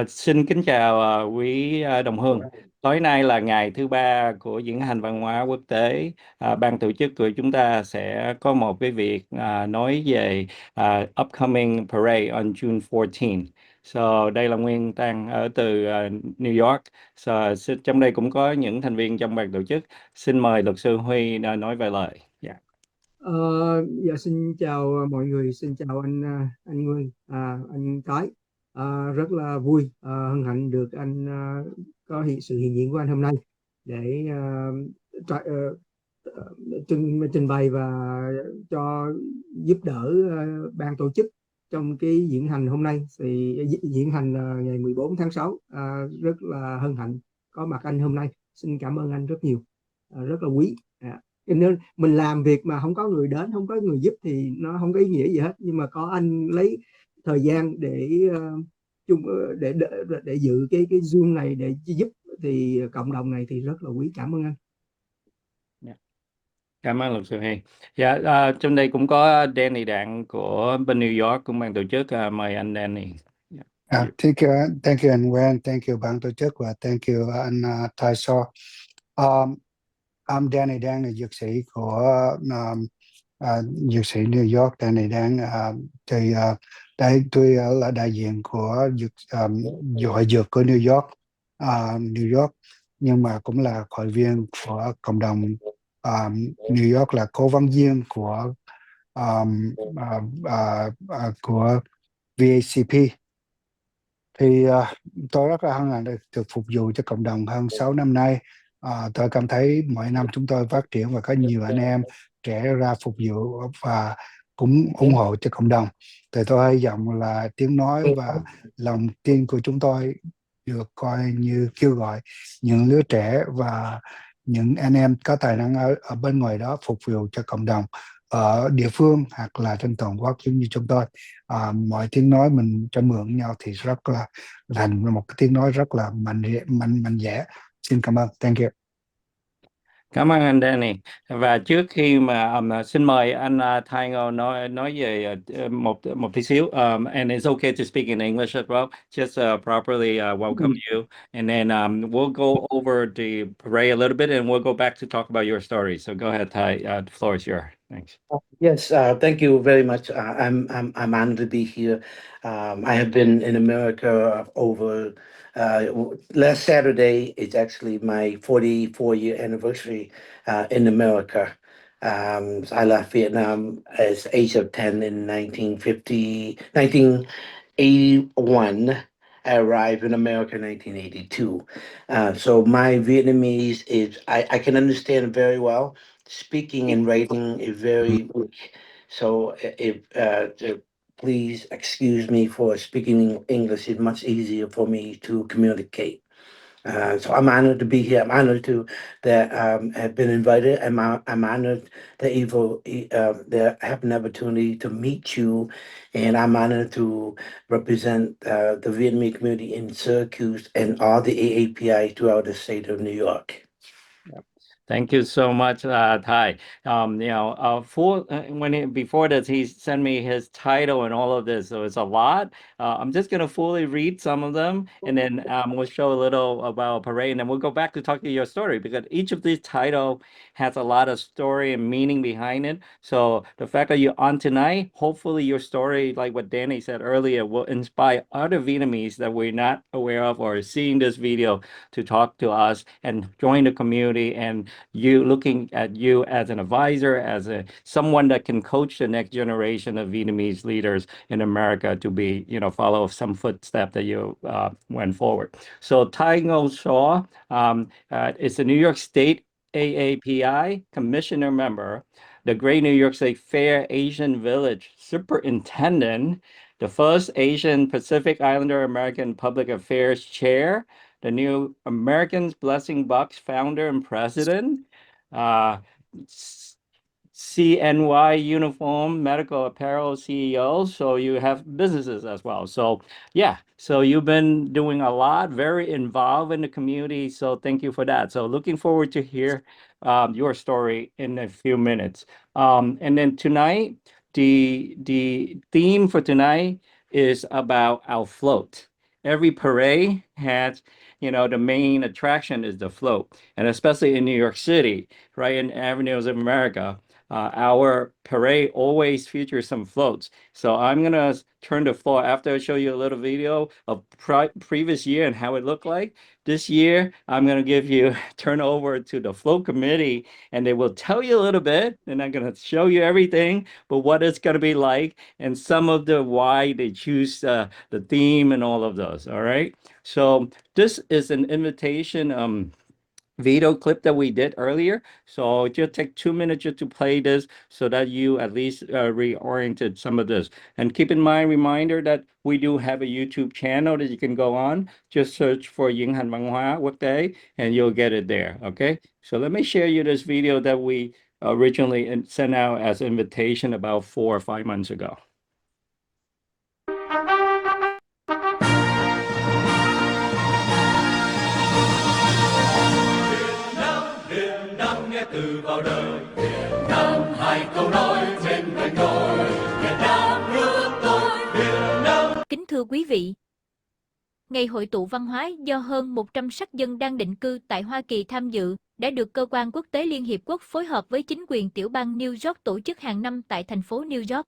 Xin kính chào quý đồng hương. Tối nay là ngày thứ ba của diễn hành văn hóa quốc tế. Ban tổ chức của chúng ta sẽ có một cái việc nói về upcoming parade on June 14. So, đây là Nguyên Tăng ở từ New York. Trong đây cũng có những thành viên trong ban tổ chức. Xin mời luật sư Huy nói vài lời. Dạ. Ờ, dạ xin chào mọi người, xin chào anh Nguyên, anh Cái. Rất là vui, hân hạnh được anh có sự hiện diện của anh hôm nay để trình bày và cho giúp đỡ ban tổ chức trong cái diễn hành hôm nay. Thì diễn hành ngày 14 tháng 6, rất là hân hạnh có mặt anh hôm nay. Xin cảm ơn anh rất nhiều, rất là quý. Cho nên mình làm việc mà không có người đến, không có người giúp thì nó không có ý nghĩa gì hết, nhưng mà có anh lấy thời gian để để dự cái Zoom này để giúp thì cộng đồng này thì rất là quý. Cảm ơn anh. Dạ. Cảm ơn luật sư Huy. Dạ, trong đây cũng có Danny Đặng của bên New York cũng ban tổ chức. Mời anh Danny. Dạ. Thank you anh Wen, thank you ban tổ chức và thank you anh Thái So. I'm Danny Đang, là dược sĩ của dược sĩ New York. Danny Đang đây tôi là đại diện của hội dược của New York, New York, nhưng mà cũng là hội viên của cộng đồng New York, là cố vấn viên của VHCP. Thì tôi rất là hân hạnh được phục vụ cho cộng đồng hơn 6 năm nay. Tôi cảm thấy mỗi năm chúng tôi phát triển và có nhiều anh em trẻ ra phục vụ và cũng ủng hộ cho cộng đồng. Thì tôi hy vọng là tiếng nói và lòng tin của chúng tôi được coi như kêu gọi những lứa trẻ và những anh em có tài năng ở bên ngoài đó phục vụ cho cộng đồng ở địa phương hoặc là trên toàn quốc giống như chúng tôi. Mọi tiếng nói mình cho mượn nhau thì rất là thành một cái tiếng nói rất là mạnh dẻ. Xin cảm ơn, thank you. Cảm ơn anh Danny. Và trước khi mà xin mời anh Thái Ngô nói về một một tí xíu. And it's okay to speak in English as well. Just properly welcome you, and then we'll go over the parade a little bit, and we'll go back to talk about your story. So go ahead, Thái. The floor is yours. Thanks. Yes, thank you very much. I'm honored to be here. I have been in America over last Saturday. It's actually my 44-year anniversary in America. So I left Vietnam as age of 10 in 1981. I arrived in America in 1982. So my Vietnamese I can understand very well. Speaking and writing is very weak. So if please excuse me for speaking English. It's much easier for me to communicate. So I'm honored to be here. I'm honored to that have been invited. I'm honored that that I have an opportunity to meet you, and I'm honored to represent the Vietnamese community in Syracuse and all the AAPI throughout the state of New York. Thank you so much, Ty. Before this, he sent me his title and all of this, so it's a lot. I'm just gonna fully read some of them, and then we'll show a little about parade, and then we'll go back to talk to your story, because each of these title has a lot of story and meaning behind it. So the fact that you're on tonight, hopefully your story, like what Danny said earlier, will inspire other Vietnamese that we're not aware of or seeing this video to talk to us and join the community, and you looking at you as an advisor, as someone that can coach the next generation of Vietnamese leaders in America to be, follow some footstep that you went forward. So Thai Ngo Shaw is a New York State AAPI commissioner member, the Great New York State Fair Asian Village superintendent, the first Asian Pacific Islander American Public Affairs chair, the New Americans Blessing Box founder and president, uh, CNY Uniform Medical Apparel CEO. So you have businesses as well. So yeah, so you've been doing a lot, very involved in the community. So thank you for that. So looking forward to hear your story in a few minutes. And then tonight, the theme for tonight is about our float. every parade has, the main attraction is the float. And especially in New York City, right, in Avenues of America, our parade always features some floats. So I'm gonna turn the floor after I show you a little video of previous year and how it looked like. This year, I'm gonna give you turn over to the float committee, and they will tell you a little bit. And I'm gonna show you everything, but what it's gonna be like, and some of the why they choose the theme and all of those. All right. So this is an invitation. Video clip that we did earlier. So just take 2 minutes just to play this so that you at least reoriented some of this. And keep in mind, reminder that we do have a YouTube channel that you can go on. Just search for Ying Han Văn Hóa Quốc tế and you'll get it there. Okay. So let me share you this video that we originally sent out as invitation about 4 or 5 months ago. Từ vào đời Việt Nam hai câu nói trên thành đôi Việt Nam nước tôi Việt Nam. Kính thưa quý vị, Ngày hội tụ văn hóa do hơn 100 sắc dân đang định cư tại Hoa Kỳ tham dự đã được Cơ quan Quốc tế Liên Hiệp Quốc phối hợp với chính quyền tiểu bang New York tổ chức hàng năm tại thành phố New York.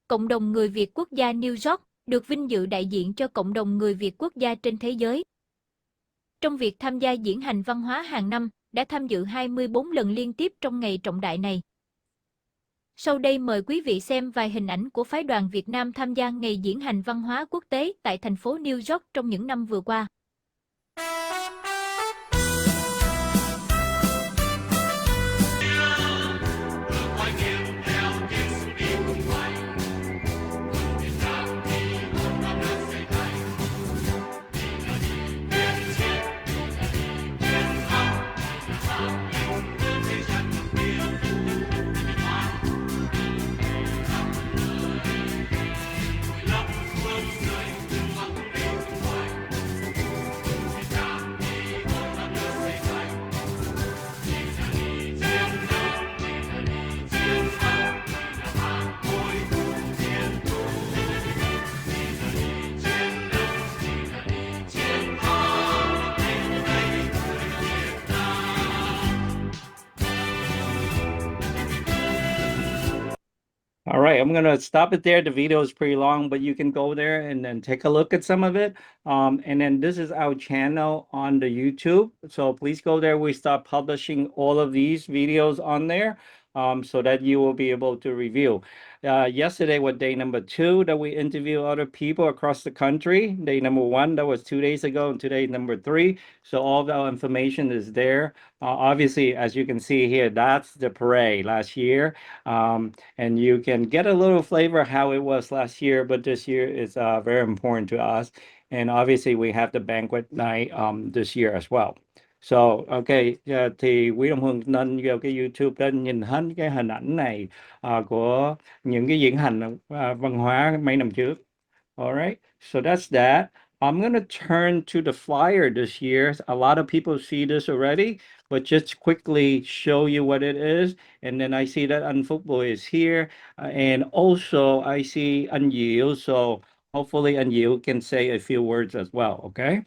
Cộng đồng người Việt quốc gia New York được vinh dự đại diện cho cộng đồng người Việt quốc gia trên thế giới. Trong việc tham gia diễn hành văn hóa hàng năm, đã tham dự 24 lần liên tiếp trong ngày trọng đại này. Sau đây mời quý vị xem vài hình ảnh của phái đoàn Việt Nam tham gia ngày diễn hành văn hóa quốc tế tại thành phố New York trong những năm vừa qua. All right, I'm gonna stop it there. The video is pretty long, but you can go there and then take a look at some of it. And then this is our channel on the YouTube. So please go there. We start publishing all of these videos on there. So that you will be able to review. Yesterday was day number 2 that we interview other people across the country. Day number 1, that was 2 days ago, and today number 3. So all of our information is there. Obviously, as you can see here, that's the parade last year. And you can get a little flavor how it was last year, but this year is very important to us. And obviously, we have the banquet night this year as well. So, okay, thì Quý Đông Hương nên vào cái YouTube đó nhìn hết cái hình ảnh này của những cái diễn hành văn hóa mấy năm trước. All right, so that's that. I'm going to turn to the flyer this year. A lot of people see this already, but just quickly show you what it is. And then I see that Anh Phúc Bùi is here. And also I see Anh Diệu. So hopefully Anh Diệu can say a few words as well, okay?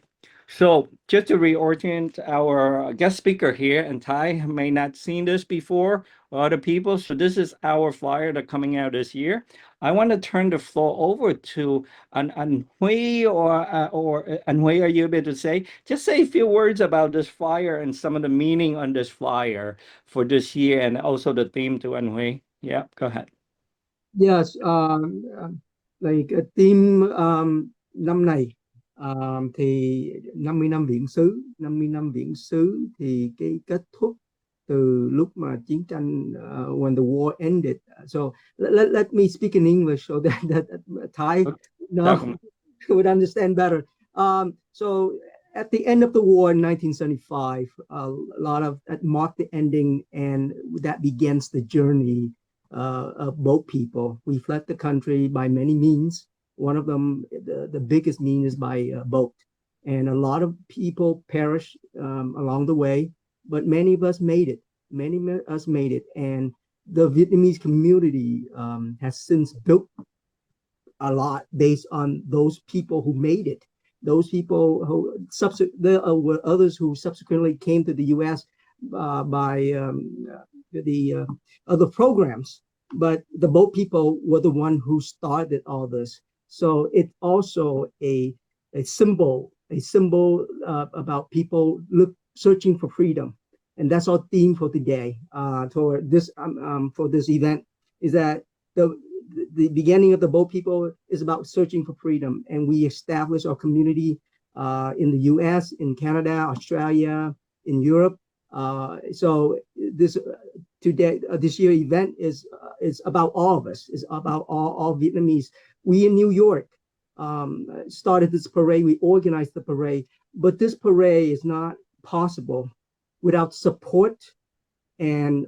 So just to reorient our guest speaker here, and Ty may not seen this before, other people. So this is our flyer that's coming out this year. I want to turn the floor over to Anh Huy or Anh Huy, are you able to say? Just say a few words about this flyer and some of the meaning on this flyer for this year and also the theme to Anh Huy. Yeah, go ahead. Yes, like a theme năm này thì 50 năm viễn xứ, 50 năm viễn xứ thì cái kết thúc từ lúc mà chiến tranh when the war ended. So let me speak in English so that Thai would understand better. So at the end of the war in 1975, a lot of that marked the ending, and that begins the journey of boat people. We fled the country by many means. One of them, the biggest mean, is by boat. And a lot of people perished along the way, but many of us made it. Many of us made it. And the Vietnamese community has since built a lot based on those people who made it. Those people who there were others who subsequently came to the U.S. By the other programs, but the boat people were the one who started all this. So it's also a symbol about people searching for freedom, and that's our theme for today. For this event, is that the beginning of the boat people is about searching for freedom, and we establish our community in the U.S., in Canada, Australia, in Europe. So this year event is about all of us. It's about all Vietnamese. We in New York started this parade. We organized the parade, but this parade is not possible without support and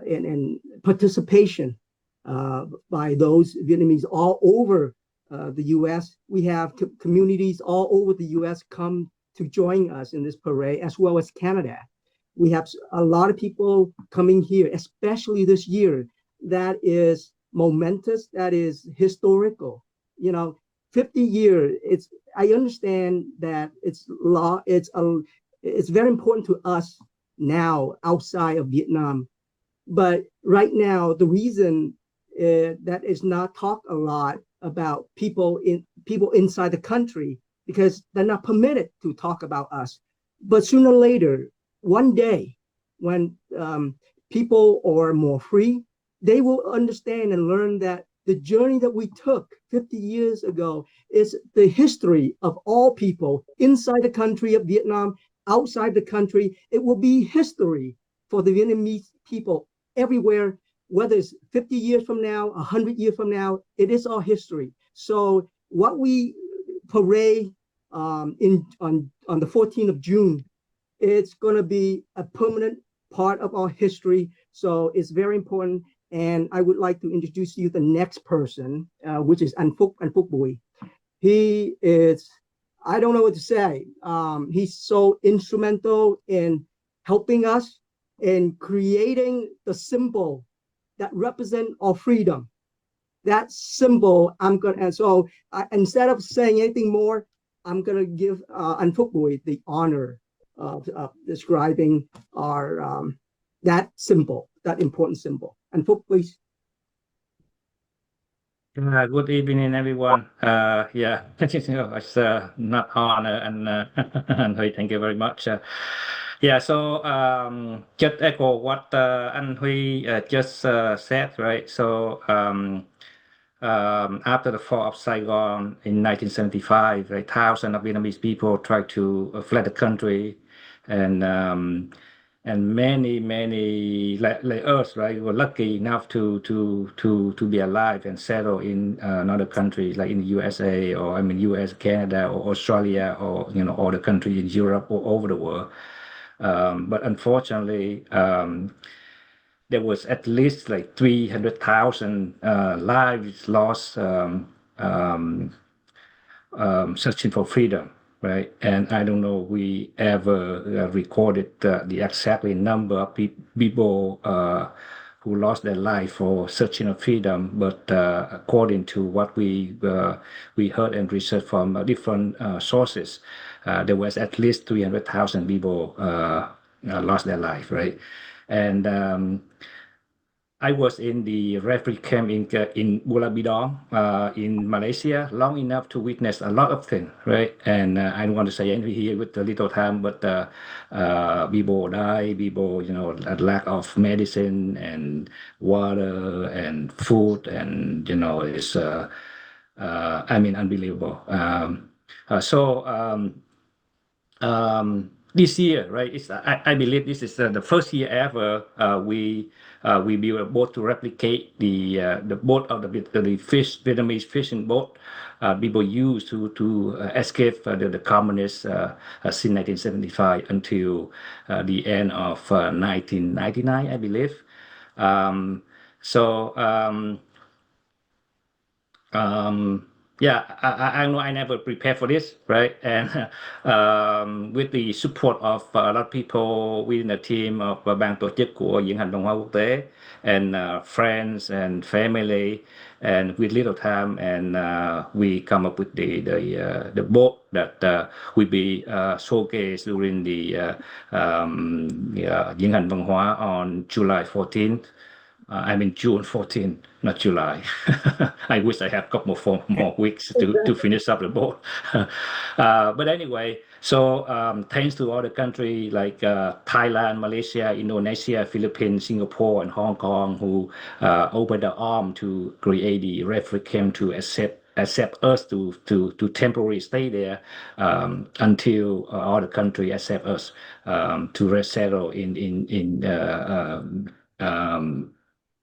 and participation by those Vietnamese all over the U.S. We have communities all over the U.S. come to join us in this parade, as well as Canada. We have a lot of people coming here, especially this year. That is momentous. That is historical. 50 years. I understand that it's very important to us now outside of Vietnam. But right now, the reason that is not talked a lot about people inside the country, because they're not permitted to talk about us. But sooner or later, one day, when people are more free, they will understand and learn that the journey that we took 50 years ago is the history of all people inside the country of Vietnam, outside the country. It will be history for the Vietnamese people everywhere, whether it's 50 years from now, 100 years from now, it is our history. So what we parade on the 14th of June, it's going to be a permanent part of our history. So it's very important. And I would like to introduce you the next person, which is Anh Phúc Bùi. He is, I don't know what to say. He's so instrumental in helping us in creating the symbol that represent our freedom. That symbol, instead of saying anything more, I'm gonna give Anh Phúc Bùi the honor of describing our that symbol, that important symbol. Anh Phúc, please. Good evening, everyone. It's not honor and thank you very much. Just echo what Anh Huy just said, right? So after the fall of Saigon in 1975, right, thousands of Vietnamese people tried to flee the country, and many like us, right, were lucky enough to be alive and settle in another country, like in the USA, or US, Canada, or Australia, or all the countries in Europe or over the world. But unfortunately, there was at least like 300,000 lives lost searching for freedom, right? And I don't know we ever recorded the exactly number of people who lost their life for searching for freedom, but according to what we heard and researched from different sources, there was at least 300,000 people lost their life, right? And I was in the refugee camp in Pulau Bidong in Malaysia long enough to witness a lot of things, right? And I don't want to say anything here with the little time, but people die, people, a lack of medicine and water and food, and it's unbelievable. This year, right? I believe this is the first year ever we be able to replicate the boat of the Vietnamese fishing boat people used to escape the communists since 1975 until the end of 1999, I believe. Yeah, I know I never prepared for this, right? And with the support of a lot of people within the team of ban tổ chức của diễn hành văn hóa quốc tế and friends and family and with little time and we come up with the book that will be showcased during the diễn hành văn hóa on July 14th. I mean June 14, not July. I wish I had a couple more weeks to finish up the book. But anyway, so thanks to all the countries like Thailand, Malaysia, Indonesia, Philippines, Singapore, and Hong Kong who opened their arm to create the refugee camp to accept us to temporarily stay there until all the country accept us to resettle in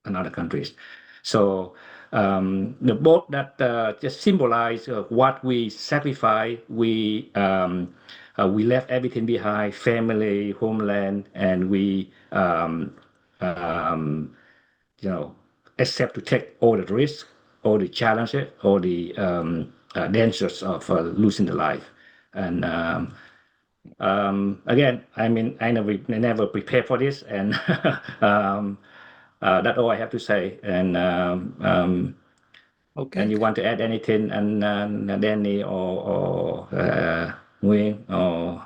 another countries. So the boat that just symbolize what we sacrifice. We left everything behind, family, homeland, and we accept to take all the risks, all the challenges, all the dangers of losing the life. And again, I mean, I never prepared for this, and that's all I have to say. And Okay. and you want to add anything, and Danny or Nguyen or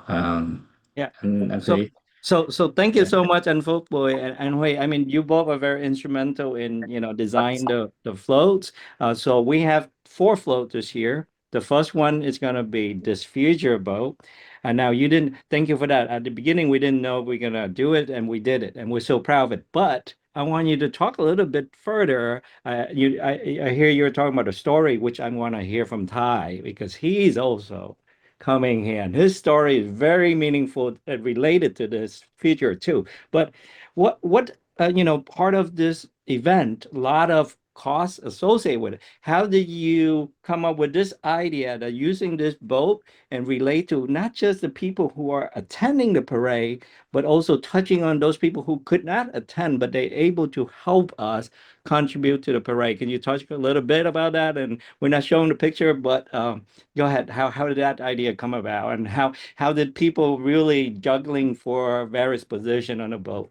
Yeah. and So Huy? so thank you so much, and Phúc Boy and Hui. I mean, you both are very instrumental in design the floats. So we have four floats this year. The first one is gonna be this future boat. And now you didn't thank you for that. At the beginning, we didn't know we're gonna do it, and we did it, and we're so proud of it. But I want you to talk a little bit further. I hear you're talking about a story, which I want to hear from Ty because he's also coming here. And his story is very meaningful and related to this feature too. But what part of this event, a lot of costs associated with it. How did you come up with this idea that using this boat and relate to not just the people who are attending the parade, but also touching on those people who could not attend, but they're able to help us contribute to the parade? Can you touch a little bit about that? And we're not showing the picture, but go ahead. How did that idea come about, and how did people really juggling for various position on a boat?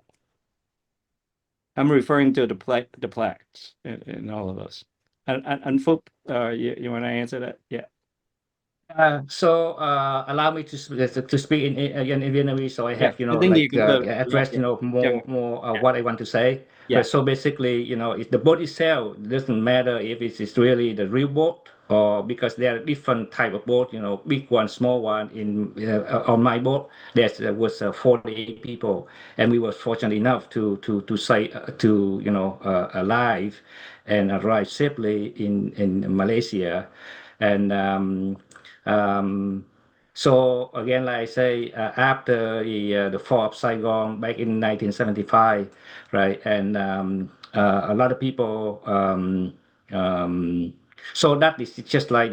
I'm referring to the plaques and all of those. And Phúc, you want to answer that? Yeah. So allow me to speak in Vietnamese, so I Yeah. have I think you can go. Yeah. address Yeah. more Yeah. what I want to say. Yeah. Right. So basically, the boat itself doesn't matter if it's really the real boat or because there are different type of boat. Big one, small one. On my boat, there was 48 people, and we were fortunate enough to say alive and arrive safely in Malaysia, and so again, like I say, after the fall of Saigon back in 1975, right, and a lot of people. So that is just like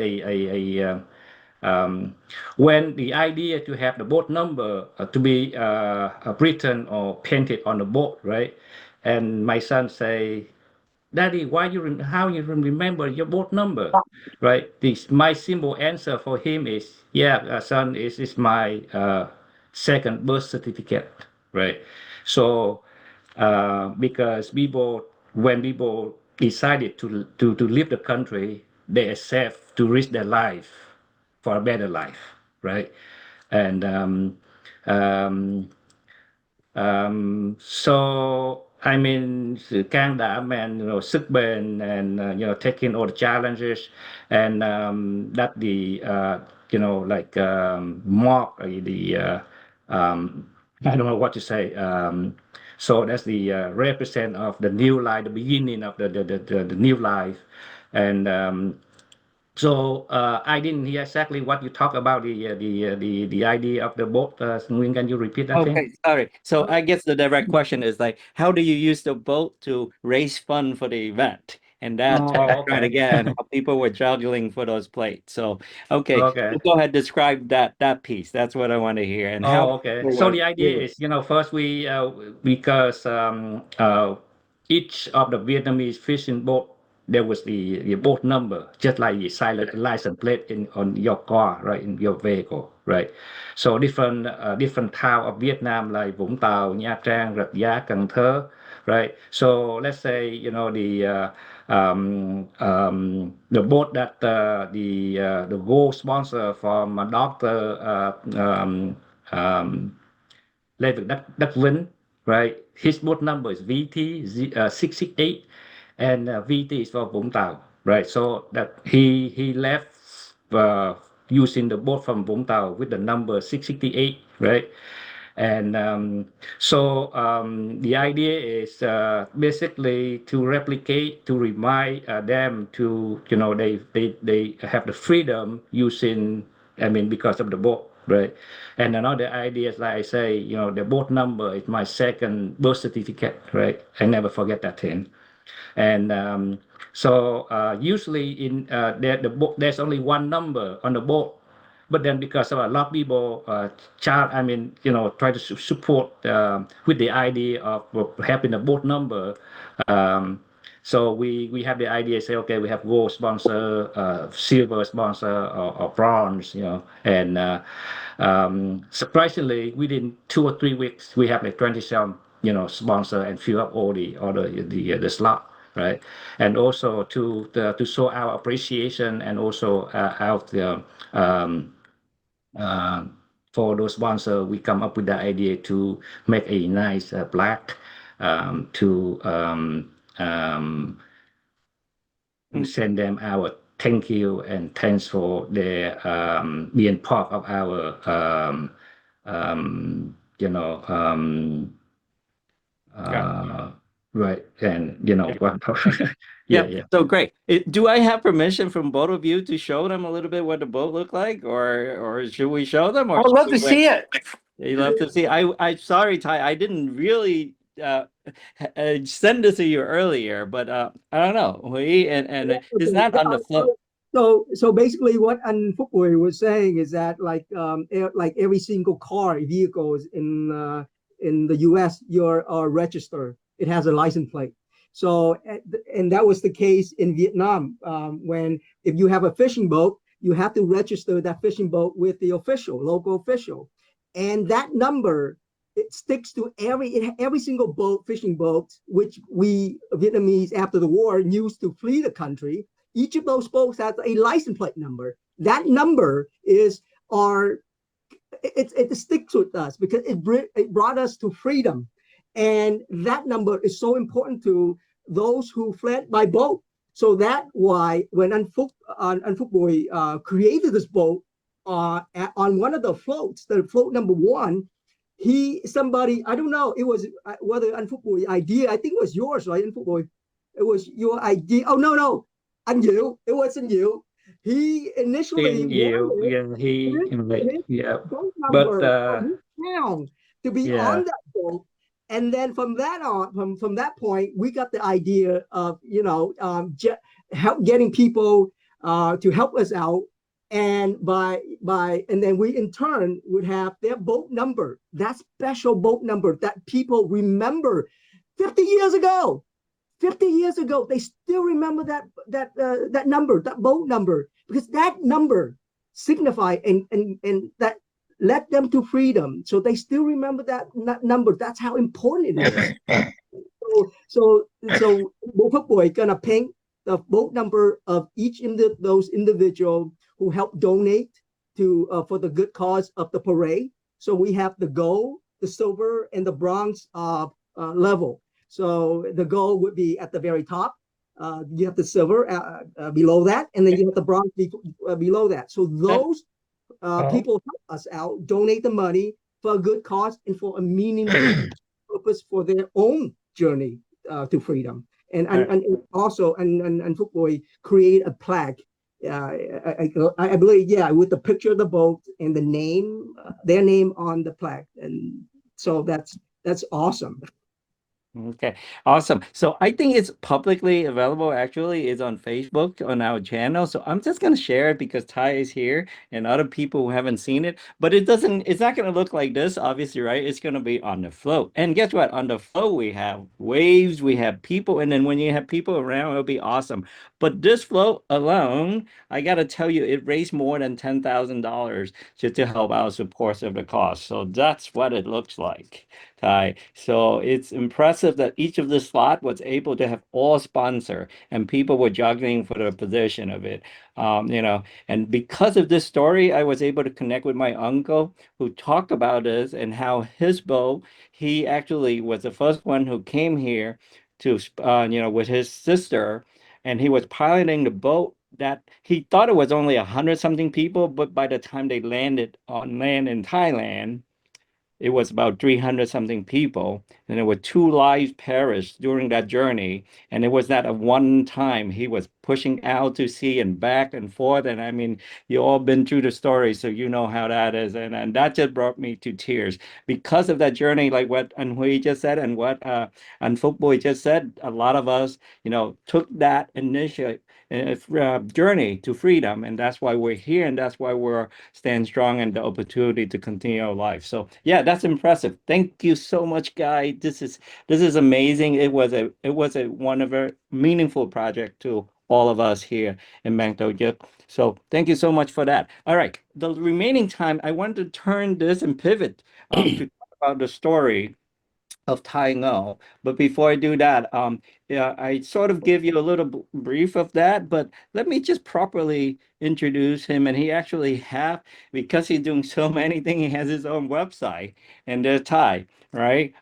when the idea to have the boat number to be written or painted on the boat, right, and my son say, Daddy, how you remember your boat number, right? My simple answer for him is, yeah, son, is my second birth certificate, right? So because when people decided to leave the country, they accept to risk their life for a better life, right? And um, so I mean, sự can đảm and sức bền and taking all the challenges and that the like mark the I don't know what to say. So that's the represent of the new life, the beginning of the new life, and so I didn't hear exactly what you talk about the idea of the boat. Nguyen, can you repeat that thing? Okay, sorry. So I guess the direct question is like, how do you use the boat to raise fund for the event? And that's what I'm trying to Okay. get, how people were juggling for those plates. So, okay, Okay. go ahead, describe that piece. That's what I want to hear. And how Okay. people So were. the idea is, first because each of the Vietnamese fishing boat there was the boat number, just like the silent license plate on your car, right, in your vehicle, right? So different town of Vietnam like Vũng Tàu, Nha Trang, Rạch Giá, Cần Thơ, right? So let's say the boat that the gold sponsor from Dr. David Ducklin, right? His boat number is VT 668, and VT is for Vũng Tàu, right? So that he left using the boat from Vũng Tàu with the number 668, right? And the idea is basically to replicate, to remind them to, they have the freedom using, I mean, because of the boat, right? And another idea is, like I say, the boat number is my second birth certificate, right? I never forget that thing. And usually in the boat, there's only one number on the boat. But then because of a lot of people try to support with the idea of having a boat number. So we have the idea, say, okay, we have gold sponsor, silver sponsor, or bronze, and surprisingly, within 2 or 3 weeks, we have like 27, sponsor and fill up all the slot, right? And also to show our appreciation and also out the for those sponsors, we come up with the idea to make a nice plaque to send them our thank you and thanks for their being part of our right, and Yeah. yeah. So great. Do I have permission from both of you to show them a little bit what the boat looked like, or should we show them? Or I'd love to see it. You love to see. I'm sorry, Ty. I didn't really send this to you earlier, but I don't know. It's not on the float. So basically, what Anh Phúc Bùi was saying is that like every single car vehicles in the U.S. are registered. It has a license plate. So and that was the case in Vietnam when if you have a fishing boat, you have to register that fishing boat with the local official, and that number it sticks to every single boat, fishing boat, which we Vietnamese after the war used to flee the country. Each of those boats has a license plate number. That number is it sticks with us because it brought us to freedom. And that number is so important to those who fled by boat. So that's why when Anh Phúc Bùi created this boat on one of the floats, the float number 1, somebody, I don't know, it was whether Anh Phúc Bùi idea, I think it was yours, right, Anh Phúc Bùi? It was your idea. Oh, no. Anh Diệu. It wasn't you. He initially but town to be on that boat, and then from that point, we got the idea of getting people to help us out, and and then we in turn would have their boat number, that special boat number that people remember 50 years ago. 50 years ago, they still remember that number, that boat number, because that number signified and that led them to freedom. So they still remember that number. That's how important it is. So Bộ Phước Bùi gonna paint the boat number of each those individuals who helped donate to for the good cause of the parade. So we have the gold, the silver, and the bronze level. So the gold would be at the very top. You have the silver below that, and then you have the bronze below that. So those people help us out, donate the money for a good cause and for a meaningful purpose for their own journey to freedom. And also, and Phúc Bùi create a plaque. I believe, with the picture of the boat and the name, their name on the plaque, and so that's awesome. Okay, awesome. So I think it's publicly available. Actually, it's on Facebook on our channel. So I'm just gonna share it because Ty is here and other people who haven't seen it. But it doesn't. It's not gonna look like this, obviously, right? It's gonna be on the float. And guess what? On the float, we have waves, we have people, and then when you have people around, it'll be awesome. But this float alone, I gotta tell you, it raised more than $10,000 just to help out support of the cost. So that's what it looks like. Thai. So it's impressive that each of the slot was able to have all sponsor and people were juggling for the position of it. And because of this story, I was able to connect with my uncle who talked about this and how his boat, he actually was the first one who came here to, with his sister, and he was piloting the boat that he thought it was only 100 something people, but by the time they landed on land in Thailand, it was about 300 something people, and there were two lives perished during that journey. And it was not a one time. He was pushing out to sea and back and forth. And I mean, you all been through the story, so you know how that is. And that just brought me to tears because of that journey, like what An Hui just said and what An Phúc Boy just said. A lot of us, took that initial journey to freedom, and that's why we're here, and that's why we're stand strong and the opportunity to continue our life. So yeah, that's impressive. Thank you so much, Guy. This is amazing. It was a one of a meaningful project to all of us here in Bangkok. So thank you so much for that. All right, the remaining time, I want to turn this and pivot to talk about the story of Tai Ngo. But before I do that, yeah, I sort of give you a little brief of that, but let me just properly introduce him. And he actually have, because he's doing so many things, he has his own website, and there's Thai, right?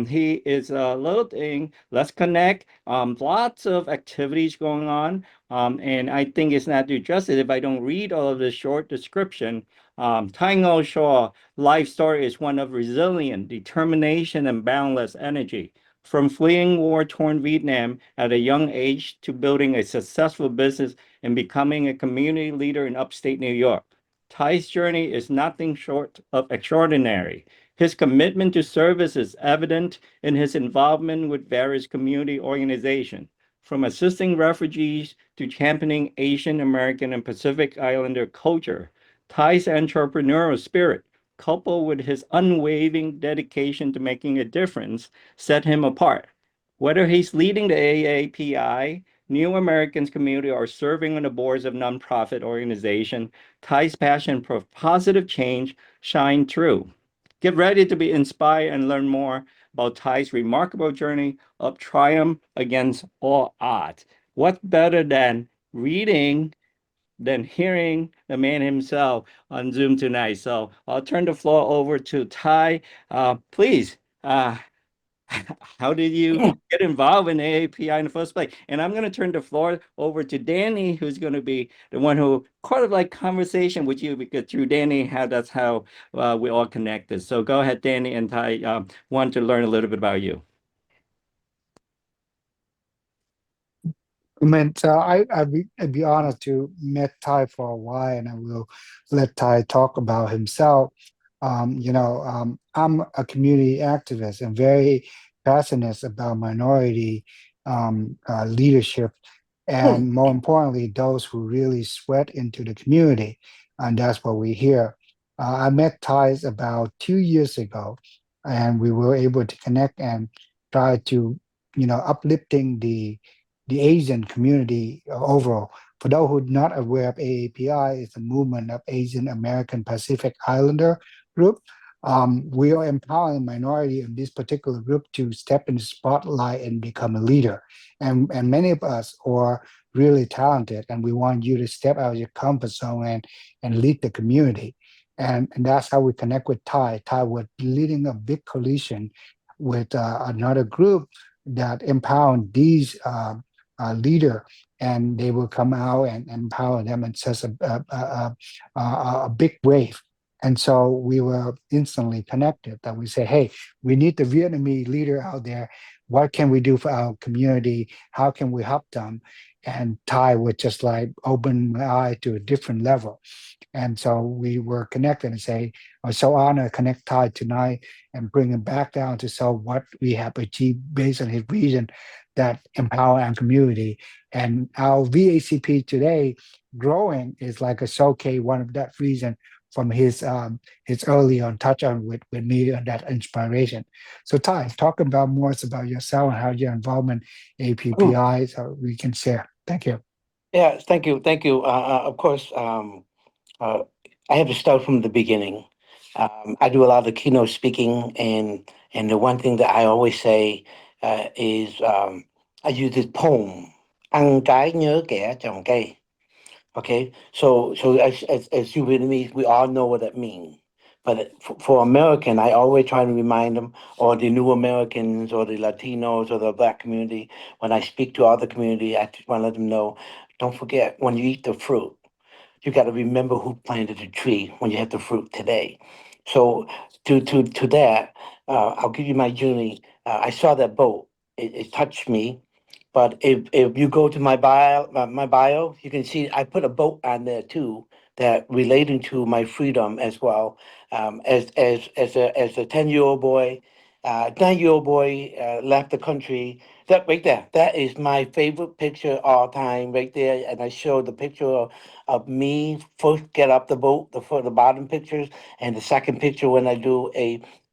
He is a little thing. Let's connect. Lots of activities going on. And I think it's not do justice if I don't read all of the short description. Tai Ngo Shaw life story is one of resilience, determination, and boundless energy. From fleeing war-torn Vietnam at a young age to building a successful business and becoming a community leader in upstate New York, Ty's journey is nothing short of extraordinary. His commitment to service is evident in his involvement with various community organizations, from assisting refugees to championing Asian American and Pacific Islander culture. Ty's entrepreneurial spirit, coupled with his unwavering dedication to making a difference, set him apart. Whether he's leading the AAPI, New Americans community, or serving on the boards of nonprofit organizations, Ty's passion for positive change shine through. Get ready to be inspired and learn more about Ty's remarkable journey of triumph against all odds. What better than reading than hearing the man himself on Zoom tonight? So I'll turn the floor over to Ty. Please, how did you get involved in AAPI in the first place? And I'm going to turn the floor over to Danny, who's going to be the one who kind of like conversation with you, because through Danny, that's how we all connected. So go ahead, Danny, and Ty, want to learn a little bit about you. I mean, I'd be honored to met Ty for a while, and I will let Ty talk about himself. I'm a community activist and very passionate about minority leadership, and more importantly, those who really sweat into the community, and that's what we hear. I met Ty about 2 years ago, and we were able to connect and try to, uplifting the Asian community overall. For those who are not aware of AAPI, it's a movement of Asian American Pacific Islander group. We are empowering minority in this particular group to step in the spotlight and become a leader. And many of us are really talented, and we want you to step out of your comfort zone and lead the community. And that's how we connect with Ty. Ty was leading a big coalition with another group that empower these leader, and they will come out and empower them in such a big wave. And so we were instantly connected that we say, hey, we need the Vietnamese leader out there. what can we do for our community? How can we help them? And Thai would just like open my eye to a different level. And so we were connected and say, I was so honored to connect Thai tonight and bring him back down to show what we have achieved based on his vision that empower our community. And our VACP today growing is like a showcase, one of that reason from his early on touch on with me and that inspiration. So Ty, talk about more about yourself and how your involvement in APPI so we can share. Thank you. Yeah, thank you, thank you. Of course, uh, I have to start from the beginning. I do a lot of keynote speaking, and the one thing that I always say is I use this poem. Ăn trái nhớ kẻ trồng cây. Okay, so as you Vietnamese, we all know what that means. But for American, I always try to remind them, or the new Americans, or the Latinos, or the Black community. When I speak to other community, I just want to let them know, don't forget when you eat the fruit, you got to remember who planted the tree when you have the fruit today. So to that, I'll give you my journey. I saw that boat. It touched me. But if you go to my bio, you can see I put a boat on there too that relating to my freedom as well. As a 10-year-old boy, 9-year-old boy left the country. That right there, that is my favorite picture all time right there. And I showed the picture of me first get up the boat, the bottom pictures, and the second picture when I do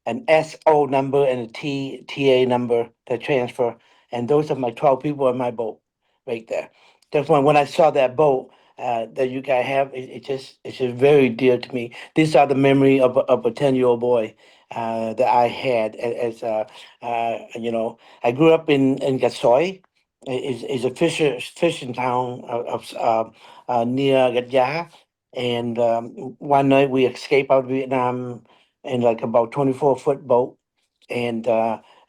an SO number and a TA number to transfer. And those are my 12 people in my boat right there. That's when I saw that boat that you guys have, it's just very dear to me. These are the memory of a 10-year-old boy that I had I grew up in Gatsoy. Is a fishing town near Gat. And one night we escaped out of Vietnam in like about 24-foot boat, and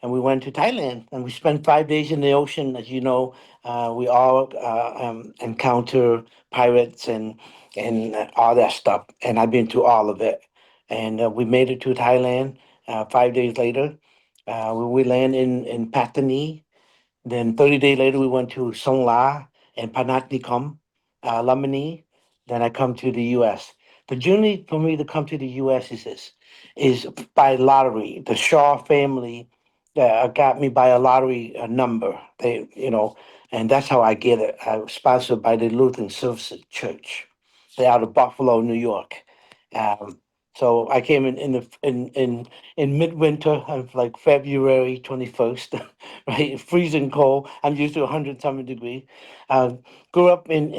and we went to Thailand, and we spent 5 days in the ocean. As you know, we all encounter pirates and all that stuff, and I've been to all of it. And we made it to Thailand. 5 days later, we land in Pattani. Then 30 days later, we went to Song La and Panatnikom, Lamani. Then I come to the U.S. The journey for me to come to the U.S. is this, is by lottery. The Shaw family got me by a lottery number. And that's how I get it. I was sponsored by the Lutheran Services Church. They're out of Buffalo, New York. Um, so I came in midwinter of like February 21st, right? Freezing cold. I'm used to 100 something degree. Uh, Grew up in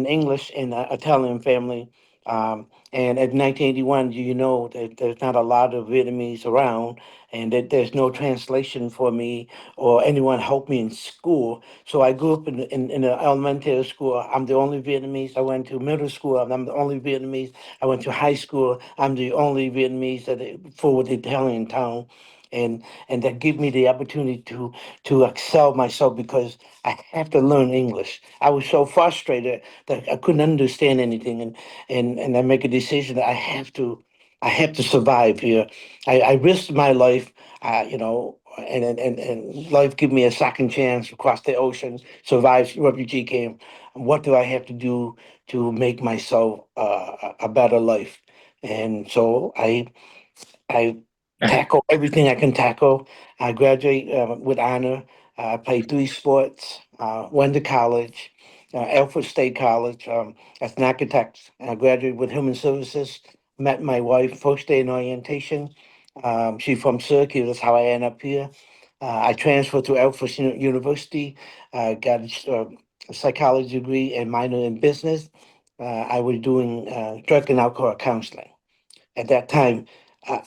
English in an Italian family. And in 1981, you know that there's not a lot of Vietnamese around, and that there's no translation for me or anyone help me in school. So I grew up in the elementary school. I'm the only Vietnamese. I went to middle school. I'm the only Vietnamese. I went to high school. I'm the only Vietnamese for the Italian town, and that give me the opportunity to excel myself because I have to learn English. I was so frustrated that I couldn't understand anything, and I make a decision that I have to survive here. I risked my life, and life give me a second chance across the ocean, survive refugee camp. What do I have to do to make myself a better life? And so I tackle everything I can tackle. I graduate with honor. I played 3 sports. Went to college, Alfred State College, as an architect. I graduated with human services. Met my wife first day in orientation. She's from Syracuse. That's how I end up here. I transferred to Alfred University. Got a psychology degree and minor in business. I was doing drug and alcohol counseling at that time. I,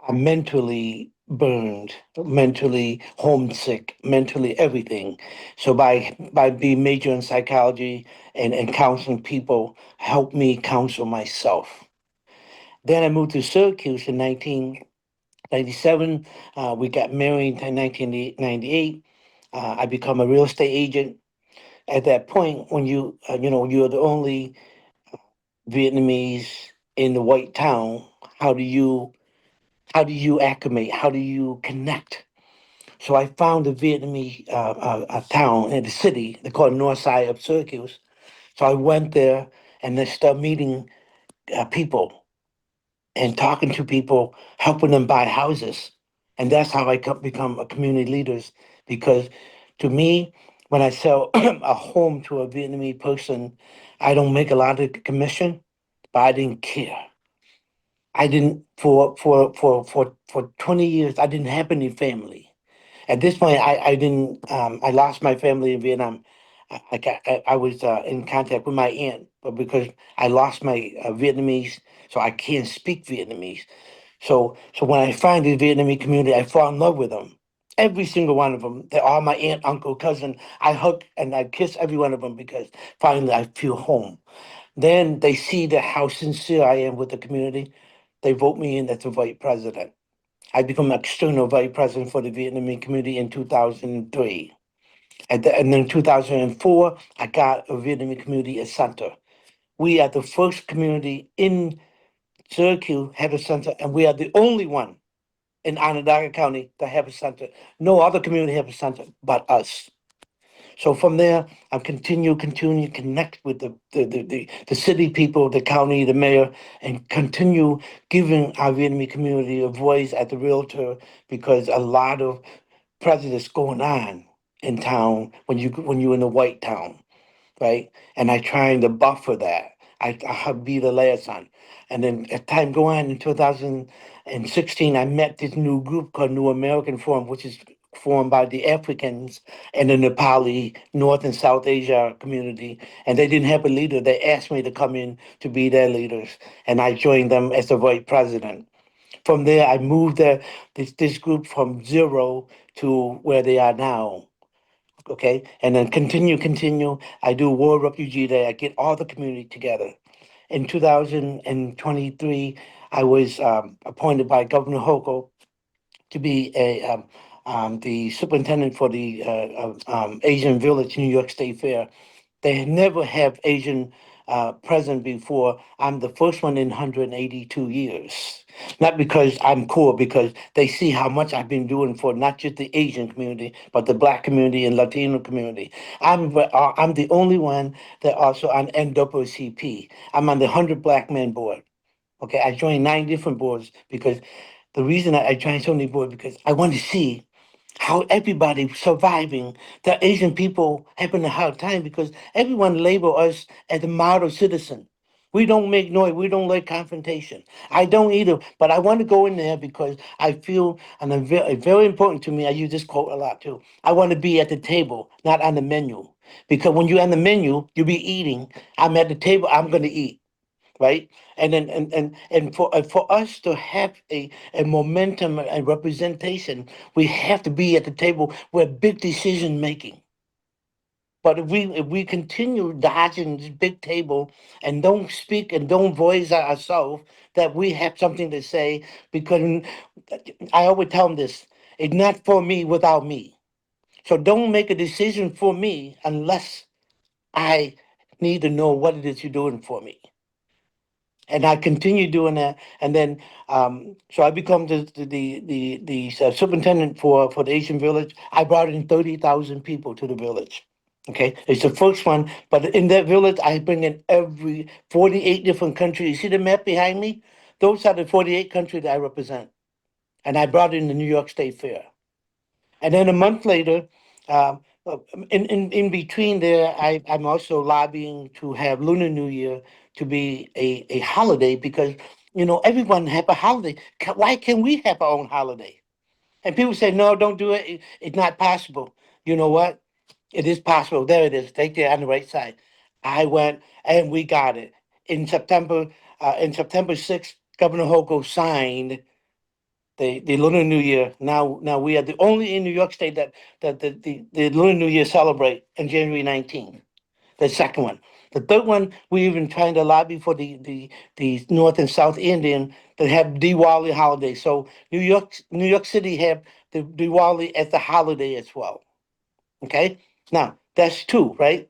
I'm mentally burned, mentally homesick, mentally everything. So by being major in psychology and counseling people, helped me counsel myself. Then I moved to Syracuse in 1997. We got married in 1998. I become a real estate agent. At that point, when you're the only Vietnamese in the white town, how do you acclimate? How do you connect? So I found a Vietnamese a town in the city. They call it North Side of Syracuse. So I went there and then started meeting people and talking to people, helping them buy houses. And that's how I become a community leaders. Because to me, when I sell a home to a Vietnamese person, I don't make a lot of commission, but I didn't care. I didn't for 20 years I didn't have any family. At this point, I didn't. I lost my family in Vietnam. I was in contact with my aunt, but because I lost my Vietnamese, so I can't speak Vietnamese. So when I find the Vietnamese community, I fall in love with them. Every single one of them. They're all my aunt, uncle, cousin. I hug and I kiss every one of them because finally I feel home. Then they see that how sincere I am with the community. They vote me in as the vice president. I become external vice president for the Vietnamese community in 2003. And then in 2004, I got a Vietnamese community center. We are the first community in Syracuse have a center, and we are the only one in Onondaga County that have a center. No other community have a center but us. So from there, I'm continue to connect with the city people, the county, the mayor, and continue giving our Vietnamese community a voice at the realtor because a lot of prejudice going on in town when you're in a white town, right? And I trying to buffer that. I be the liaison. And then as time go on in 2016, I met this new group called New American Forum, which is formed by the Africans and the Nepali, North and South Asia community. And they didn't have a leader. They asked me to come in to be their leaders. And I joined them as the vice president. From there, I moved this group from zero to where they are now. Okay, and then continue. I do World Refugee Day. I get all the community together. In 2023, I was appointed by Governor Hochul to be the superintendent for the Asian Village New York State Fair. They never have Asian present before. I'm the first one in 182 years. Not because I'm cool, because they see how much I've been doing for not just the Asian community, but the Black community and Latino community. I'm the only one that also on NAACP. I'm on the 100 Black Men board. Okay, I joined 9 different boards because the reason I joined so many boards because I want to see how everybody surviving. The Asian people having a hard time because everyone label us as a model citizen. We don't make noise. We don't like confrontation. I don't either, but I want to go in there because I feel, and very important to me, I use this quote a lot too. I want to be at the table, not on the menu. Because when you're on the menu, you'll be eating. I'm at the table, I'm going to eat, right? And then and for us to have a momentum and representation, we have to be at the table where big decision making. But if we continue dodging this big table and don't speak and don't voice ourselves, that we have something to say, because I always tell them this: it's not for me without me. So don't make a decision for me unless I need to know what it is you're doing for me. And I continue doing that. And then, so I become the superintendent for the Asian Village. I brought in 30,000 people to the village. Okay, it's the first one, but in that village, I bring in every 48 different countries. You see the map behind me? Those are the 48 countries that I represent. And I brought in the New York State Fair. And then a month later, in between there, I'm also lobbying to have Lunar New Year to be a holiday because, everyone have a holiday. Why can't we have our own holiday? And people say, no, don't do it. It's not possible. You know what? It is possible. There it is. Right there on the right side. I went and we got it. In September 6th, Governor Hochul signed the Lunar New Year. Now we are the only in New York State that the Lunar New Year celebrate on January 19th. The second one. The third one, we even trying to lobby for the North and South Indian that have Diwali holiday. So New York City have the Diwali as the holiday as well. Okay, now that's 2, right?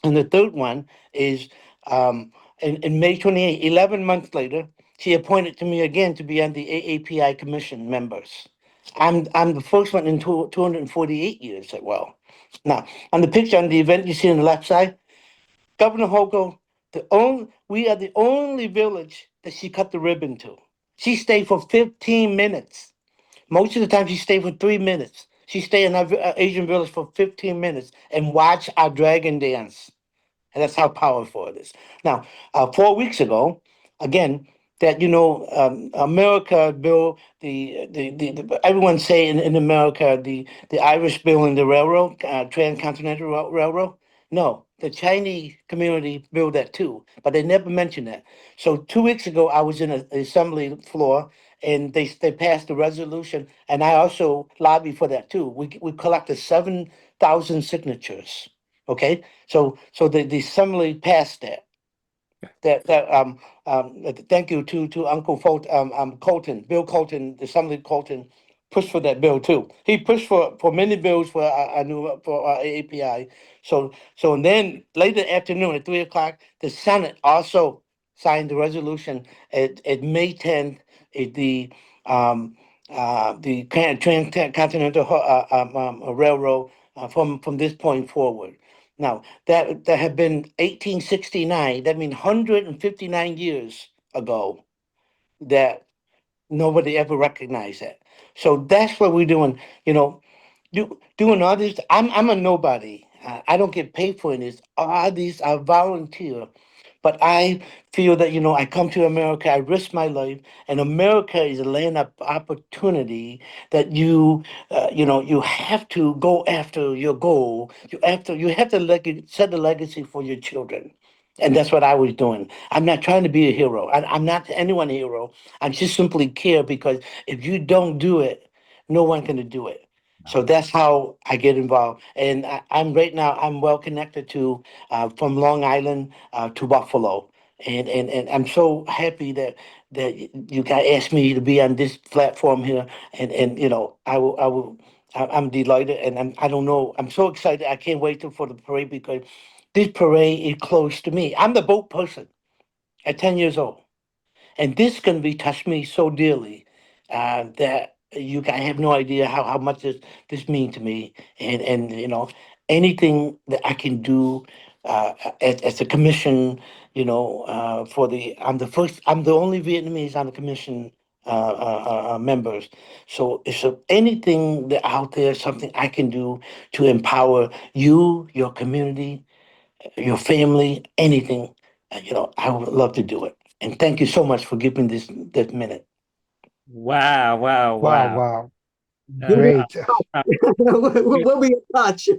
And the third one is in May 28, 11 months later, she appointed to me again to be on the AAPI commission members. I'm the first one in 248 years at well. Now, on the picture on the event you see on the left side, Governor Hochul, we are the only village that she cut the ribbon to. She stayed for 15 minutes. Most of the time, she stayed for 3 minutes. She stayed in our Asian village for 15 minutes and watched our dragon dance. And that's how powerful it is. Now, 4 weeks ago, again, that America bill, everyone say in America the Irish bill and the railroad, transcontinental railroad. No, the Chinese community built that too, but they never mentioned that. So 2 weeks ago, I was in an assembly floor, and they passed the resolution, and I also lobbied for that too. We collected 7,000 signatures. Okay, so the assembly passed that. Thank you to Uncle Colton, Bill Colton, the Assembly Colton pushed for that bill too. He pushed for many bills for I knew for API. And then later afternoon at 3 o'clock, the Senate also signed the resolution at May 10th. The Transcontinental Railroad from this point forward. Now, that had been 1869. That means 159 years ago that nobody ever recognized that. So that's what we're doing. Doing all this. I'm a nobody. I don't get paid for this. All these I volunteer, but I feel that I come to America. I risk my life, and America is a land of opportunity that you have to go after your goal. You have to set the legacy for your children. And that's what I was doing. I'm not trying to be a hero. I'm not anyone a hero. I just simply care because if you don't do it, no one can do it. So that's how I get involved. And I'm right now, I'm well connected to from Long Island to Buffalo. And I'm so happy that you guys asked me to be on this platform here. And I'm delighted. And I don't know, I'm so excited. I can't wait for the parade because this parade is close to me. I'm the boat person at 10 years old. And this can be touched me so dearly that you guys have no idea how much this means to me. And anything that I can do as a commission, I'm the only Vietnamese on the commission members. So if so anything that out there, something I can do to empower you, your community, your family, anything, I would love to do it. And thank you so much for giving this minute. Wow, wow, Wow, wow. wow. Uh, Give Great. uh, we'll be in touch.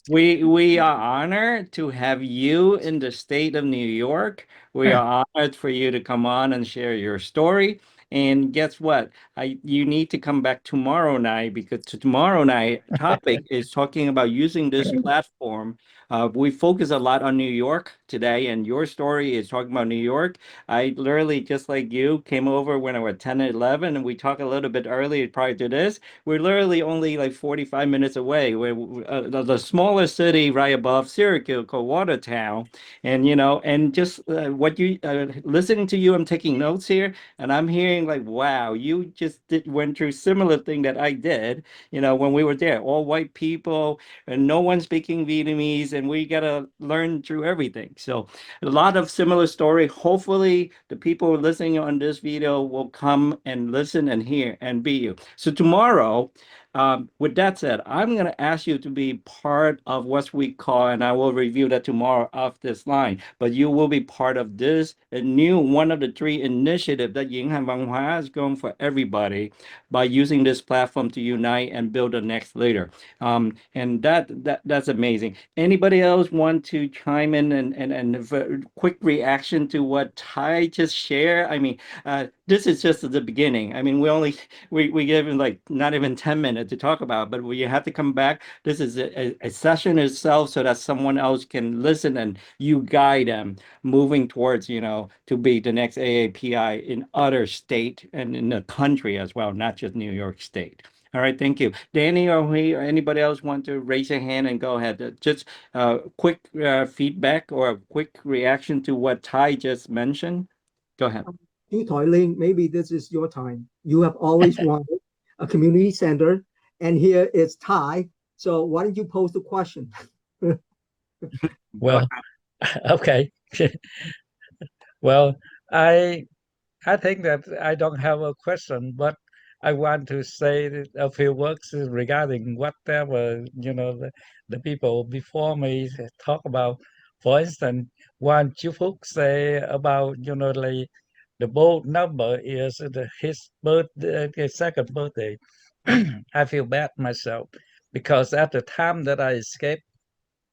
we are honored to have you in the state of New York. We are honored for you to come on and share your story. And guess what? You need to come back tomorrow night because tomorrow night topic is talking about using this platform. We focus a lot on New York today, and your story is talking about New York. I literally, just like you, came over when I was 10 and 11, and we talked a little bit earlier prior to this. We're literally only like 45 minutes away. We're the smallest city right above Syracuse called Watertown. And, and just listening to you, I'm taking notes here, and I'm hearing like, wow, you just went through similar thing that I did, when we were there, all white people and no one speaking Vietnamese, and we got to learn through everything. So a lot of similar story. Hopefully the people listening on this video will come and listen and hear and be you. So tomorrow, with that said, I'm going to ask you to be part of what we call, and I will review that tomorrow off this line, but you will be part of this new one of the three initiatives that Ying Han Văn Hóa is going for everybody by using this platform to unite and build the next leader. And that's amazing. Anybody else want to chime in and quick reaction to what Ty just shared? I mean, this is just the beginning. I mean, we gave him like not even 10 minutes to talk about, but we have to come back. This is a session itself so that someone else can listen and you guide them moving towards, to be the next AAPI in other state and in the country as well, not just New York State. All right, thank you. Danny or anybody else want to raise their hand and go ahead? Just quick feedback or a quick reaction to what Ty just mentioned. Go ahead. Chú Thoại Liên, maybe this is your time. You have always wanted a community center, and here it's Thai. So why don't you pose the question? Well, okay. Well, I I think that I don't have a question, but I want to say a few words regarding whatever, the people before me talk about. For instance, one Chu Phúc say about, like the bold number is his his second birthday. I feel bad myself because at the time that I escaped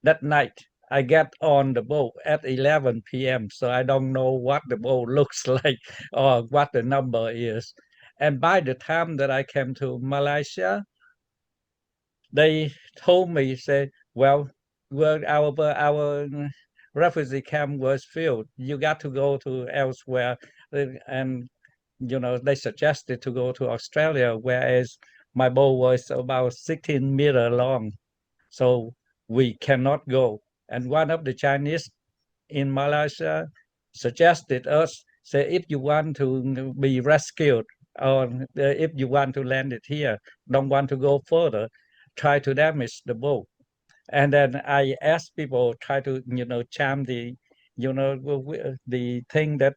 that night, I get on the boat at 11 p.m., so I don't know what the boat looks like or what the number is. And by the time that I came to Malaysia, they told me, say, well, our refugee camp was filled. You got to go to elsewhere, and they suggested to go to Australia, whereas my boat was about 16 meter long, so we cannot go. And one of the Chinese in Malaysia suggested us, say, if you want to be rescued or if you want to land it here, don't want to go further, try to damage the boat. And then I asked people try to charm the thing that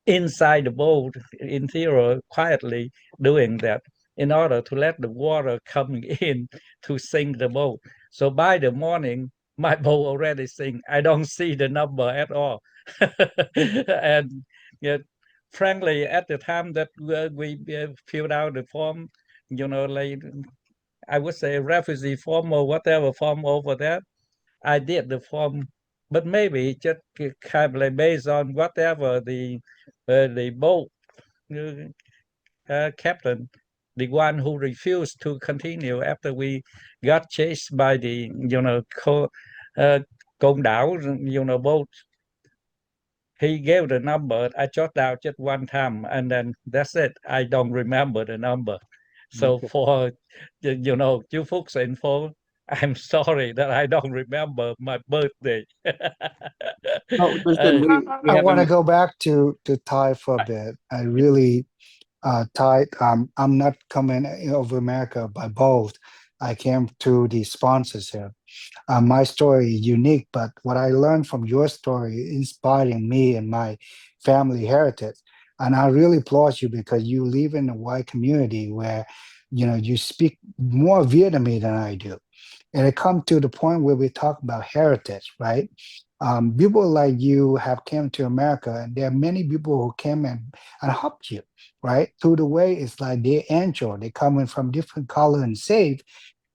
inside the boat interior quietly doing that in order to let the water coming in to sink the boat. So by the morning, my boat already sink. I don't see the number at all. And yeah, frankly, at the time that we filled out the form, like I would say refugee form or whatever form over there, I did the form, but maybe just kind of like based on whatever the boat captain, the one who refused to continue after we got chased by the uh, Côn Đảo boat. He gave the number. I jot down just one time, and then that's it. I don't remember the number. So Okay. for Chu Phúc info, I'm sorry that I don't remember my birthday. Oh, listen, we I have want to a go back to Thai for a bit. I really Thai. I'm not coming over America by boat. I came through the sponsors here. My story is unique, but what I learned from your story inspiring me and my family heritage. And I really applaud you because you live in a white community where, you speak more Vietnamese than I do. And it comes to the point where we talk about heritage, right? People like you have came to America, and there are many people who came and helped you, right? Through the way, it's like they're angel. They coming from different color and safe,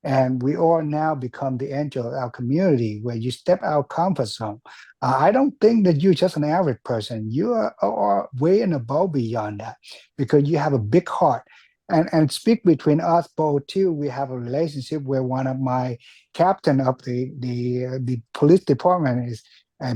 and we all now become the angel of our community where you step out comfort zone. I don't think that you're just an average person. You are way and above beyond that because you have a big heart. And speak between us both too. We have a relationship where one of my captain of the police department is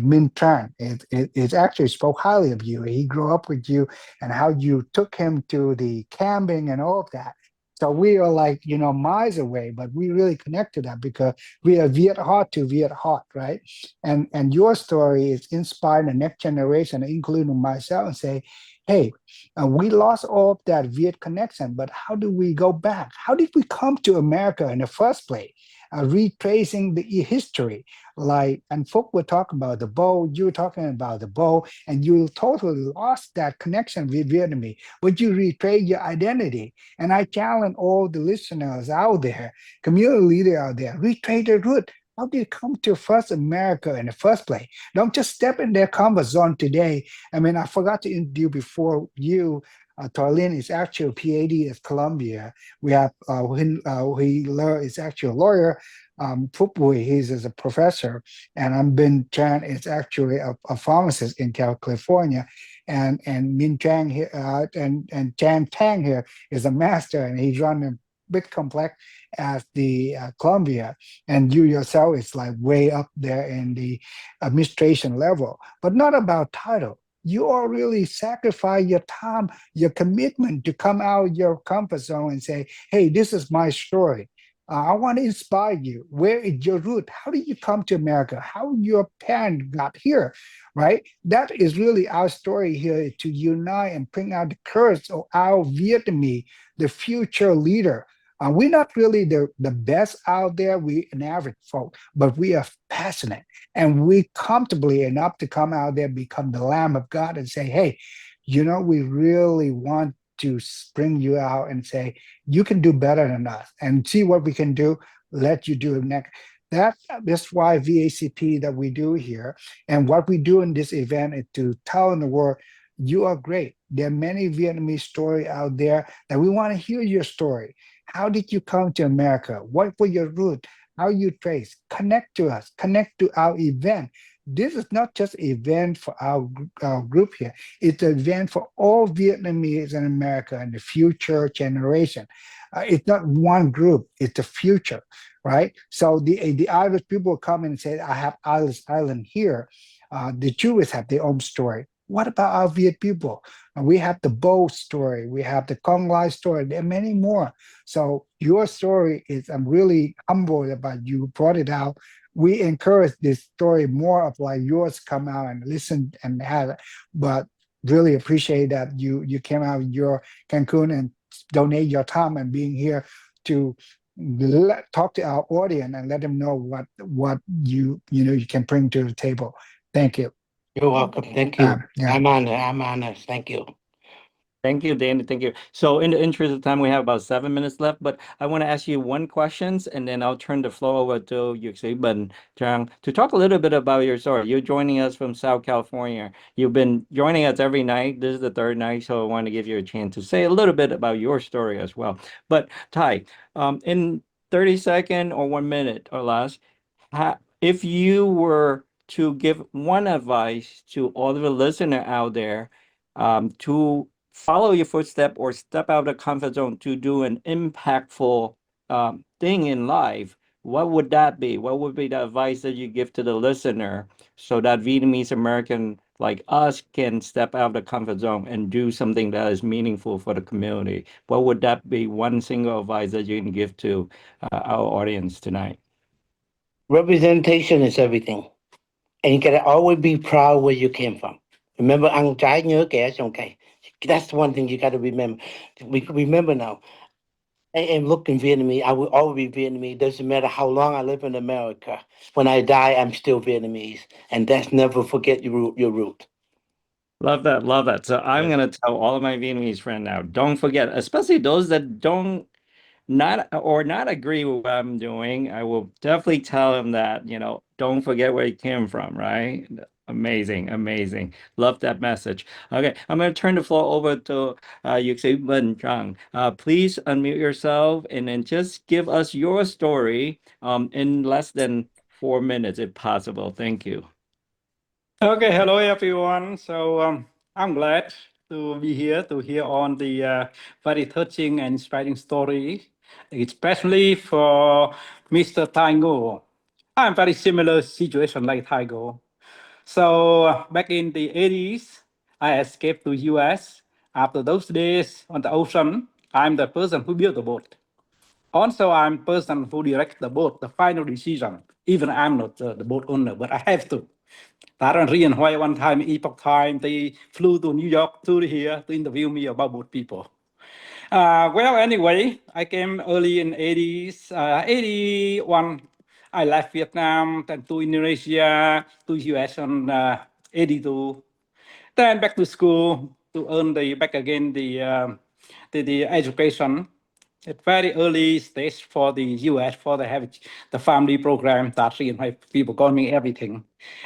Min Tran. It actually spoke highly of you. He grew up with you and how you took him to the camping and all of that. So we are like, miles away, but we really connect to that because we are Viet heart to Viet heart, right? And your story is inspiring the next generation, including myself, and say, hey, we lost all of that Viet connection, but how do we go back? How did we come to America in the first place? Retracing the history, and folk were talking about the bow, you were talking about the bow, and you totally lost that connection with Vietnamese. But you retrace your identity. And I challenge all the listeners out there, community leader out there, retrace the root. How did you come to first America in the first place? Don't just step in their comfort zone today. I mean, I forgot to introduce before you. Tarlin is actually a PhD at Columbia. We have is actually a lawyer. Phuc Bui, he's as a professor, and I'm Bin Chan is actually a pharmacist in California, and Min Chang here and Chan Tang here is a master, and he's running big complex at the Columbia, and you yourself is like way up there in the administration level, but not about title. You all really sacrifice your time, your commitment to come out your comfort zone and say, hey, this is my story. I want to inspire you. Where is your root? How did you come to America? How your parents got here, right? That is really our story here, to unite and bring out the courage of our Vietnamese, the future leader. We're not really the best out there. We an average folk, but we are passionate and we comfortably enough to come out there, become the Lamb of God, and say, hey, we really want to bring you out and say, you can do better than us and see what we can do. Let you do it next. That's why VACP that we do here. And what we do in this event is to tell in the world, you are great. There are many Vietnamese stories out there that we want to hear your story. How did you come to America? What were your roots? How you trace? Connect to us, connect to our event. This is not just an event for our group here. It's an event for all Vietnamese in America and the future generation. It's not one group, it's the future, right? So the Irish people come and say, I have Irish Island here. The Jews have their own story. What about our Viet people? We have the Bo story, we have the Cong Lai story, there are many more. So your story is, I'm really humbled about you brought it out. We encourage this story more of like yours come out and listen and have it. But really appreciate that you came out in your Cancun and donate your time and being here to talk to our audience and let them know what you can bring to the table. Thank you. You're welcome. Thank you. Yeah. I'm honored. Thank you. Thank you, Danny. Thank you. So in the interest of time, we have about 7 minutes left, but I want to ask you one questions and then I'll turn the floor over to Yuxi Chang to talk a little bit about your story. You're joining us from South California. You've been joining us every night. This is the third night, so I want to give you a chance to say a little bit about your story as well. But Ty, in 30 seconds or 1 minute or less, if you were to give one advice to all the listener out there, to follow your footstep or step out of the comfort zone to do an impactful thing in life, what would that be? What would be the advice that you give to the listener so that Vietnamese American like us can step out of the comfort zone and do something that is meaningful for the community? What would that be? One single advice that you can give to our audience tonight? Representation is everything. And you gotta always be proud where you came from. Remember, ăn trái nhớ kẻ trồng cây. That's one thing you gotta remember. We remember now. And look, in Vietnamese, I will always be Vietnamese. Doesn't matter how long I live in America. When I die, I'm still Vietnamese. And that's never forget your root. Love that. Love that. So I'm Yes. going to tell all of my Vietnamese friends now, don't forget, especially those that don't not agree with what I'm doing. I will definitely tell them that, don't forget where you came from, right? Amazing, amazing. Love that message. Okay, I'm going to turn the floor over to Yuxi Wen Chang. Please unmute yourself and then just give us your story in less than 4 minutes, if possible. Thank you. Okay, hello everyone. So I'm glad to be here to hear on the very touching and inspiring story, especially for Mr. Tango. I'm very similar situation like Tango. So back in the 80s, I escaped to US. After those days on the ocean, I'm the person who built the boat. Also, I'm person who directs the boat, the final decision. Even I'm not the boat owner, but I have to. That one reason why one time, Epoch Time, they flew to New York to here to interview me about boat people. Well, anyway, I came early in 80s, 81. I left Vietnam, then to Indonesia, to US on 82. Then back to school to earn back again the education at very early stage for the US for the family program that my people call me everything.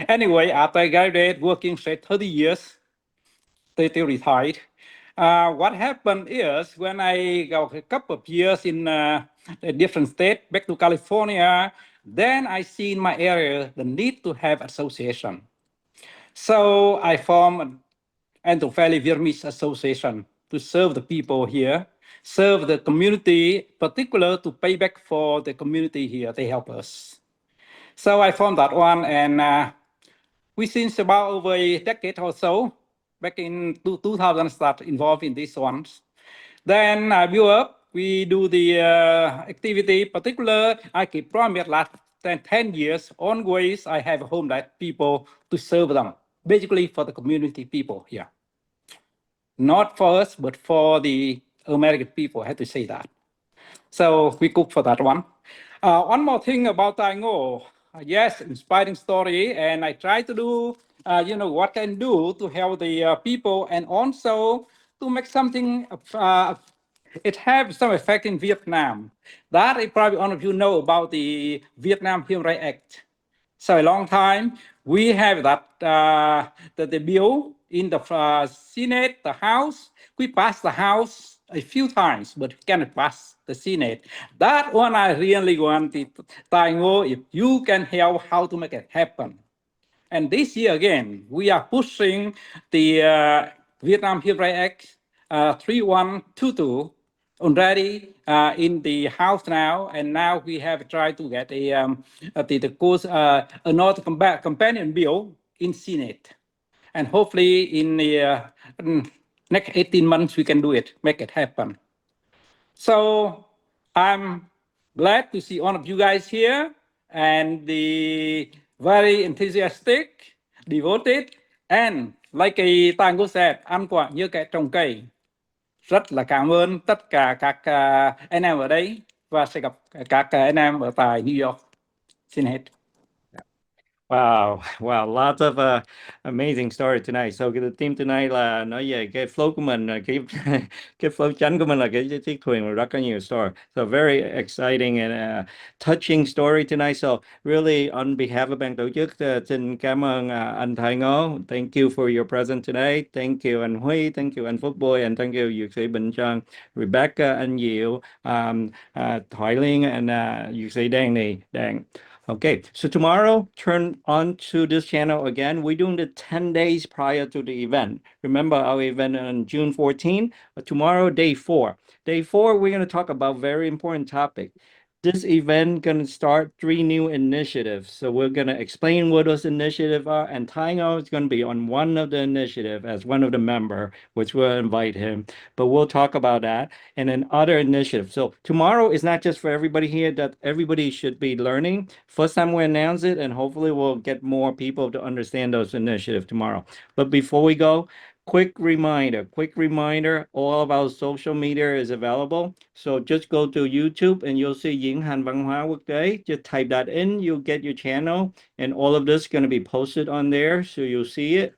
Anyway, after I graduated, working straight 30 years, they retired. What happened is when I got a couple of years in a different state, back to California, then I see in my area the need to have association. So I formed Antelope Valley Vietnamese Association to serve the people here, serve the community, particular to pay back for the community here. They help us. So I formed that one, and we since about over a decade or so, back in 2000, started involved in these ones. Then I built up we do the activity. Particular, I keep promise last 10 years, always I have homeless people to serve them, basically for the community people here. Not for us, but for the American people, I have to say that. So we cook for that one. One more thing about Tango. Yes, inspiring story, and I try to do, what I can do to help the people, and also to make something. It has some effect in Vietnam. That probably all of you know about the Vietnam Human Rights Act. So a long time we have that the bill in the Senate, the House. We passed the House a few times, but we cannot pass the Senate. That one I really wanted. Tango, if you can help how to make it happen. And this year again, we are pushing the Vietnam Human Rights Act 3122 already in the House now, and now we have tried to get the course another companion bill in Senate, and hopefully in the next 18 months we can do it, make it happen. So I'm glad to see all of you guys here and the very enthusiastic, devoted, and like Tango said, ăn quả như kẻ trồng cây. Rất là cảm ơn tất cả các anh em ở đây và sẽ gặp các anh em ở tại New York. Xin hết. Wow, wow, lots of amazing story tonight. So cái theme tonight là nói về cái float của mình, cái float chánh của mình là cái chiếc thuyền mà rất có nhiều story. So very exciting and touching story tonight. So really on behalf of ban tổ chức xin cảm ơn anh Thái Ngô. Thank you for your presence today. Thank you anh Huy, thank you anh Phúc Boy, and thank you dược sĩ Bình Trân, Rebecca, anh Diệu, Thoại Liên, and dược sĩ Danny. Okay, so tomorrow, turn on to this channel again. We're doing the 10 days prior to the event. Remember our event on June 14th? Tomorrow, day 4. Day 4, we're going to talk about very important topic. This event going to start 3 new initiatives. So we're going to explain what those initiatives are, and Taingo is going to be on one of the initiative as one of the member, which we'll invite him. But we'll talk about that, and then other initiatives. So tomorrow is not just for everybody here, that everybody should be learning. First time we announce it, and hopefully we'll get more people to understand those initiatives tomorrow. But before we go, quick reminder, all of our social media is available. So just go to YouTube and you'll see Diễn hành văn hóa quốc tế. Just type that in, you'll get your channel, and all of this is going to be posted on there, so you'll see it.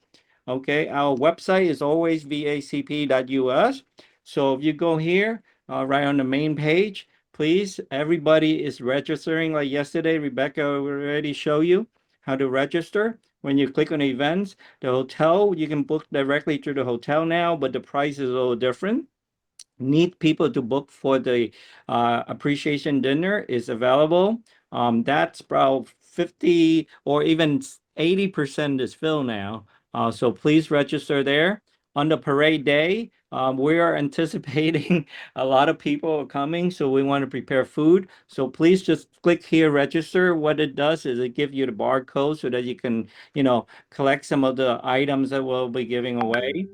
Okay, our website is always vacp.us. So if you go here, right on the main page, please, everybody is registering. Like yesterday, Rebecca already showed you how to register. When you click on events, the hotel, you can book directly through the hotel now, but the price is a little different. Need people to book for the appreciation dinner is available. That's about 50 or even 80% is filled now. So please register there. On the parade day, we are anticipating a lot of people are coming, so we want to prepare food. So please just click here, register. What it does is it gives you the barcode so that you can, collect some of the items that we'll be giving away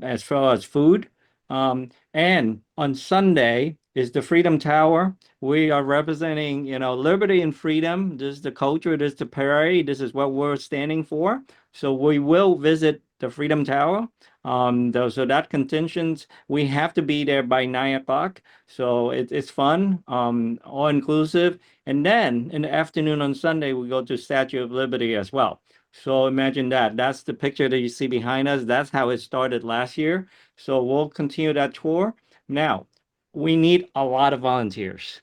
as far as food. And on Sunday is the Freedom Tower. We are representing, liberty and freedom. This is the culture, this is the parade, this is what we're standing for. So we will visit the Freedom Tower. So that contingent, we have to be there by 9 o'clock. So it's fun, all inclusive. And then in the afternoon on Sunday, we go to Statue of Liberty as well. So imagine that. That's the picture that you see behind us. That's how it started last year. So we'll continue that tour. Now, we need a lot of volunteers.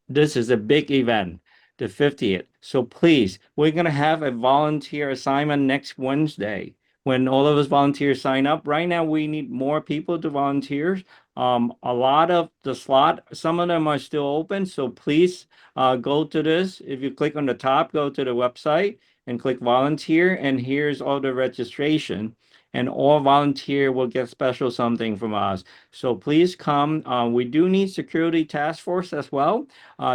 This is a big event, the 50th. So please, we're going to have a volunteer assignment next Wednesday when all of us volunteers sign up. Right now, we need more people to volunteer. A lot of the slot, some of them are still open. So please go to this. If you click on the top, go to the website and click volunteer. And here's all the registration. And all volunteer will get special something from us. So please come. We do need security task force as well,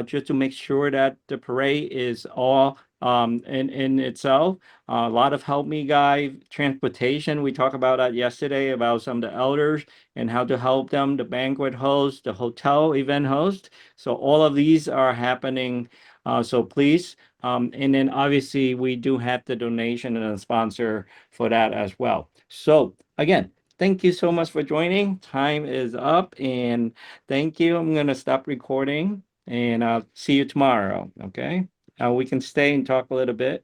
just to make sure that the parade is all in itself. A lot of help me guy transportation. We talked about that yesterday about some of the elders and how to help them, the banquet host, the hotel event host. So all of these are happening. So please, and then obviously we do have the donation and a sponsor for that as well. So again, thank you so much for joining. Time is up, and thank you. I'm gonna stop recording, and I'll see you tomorrow. Okay. We can stay and talk a little bit.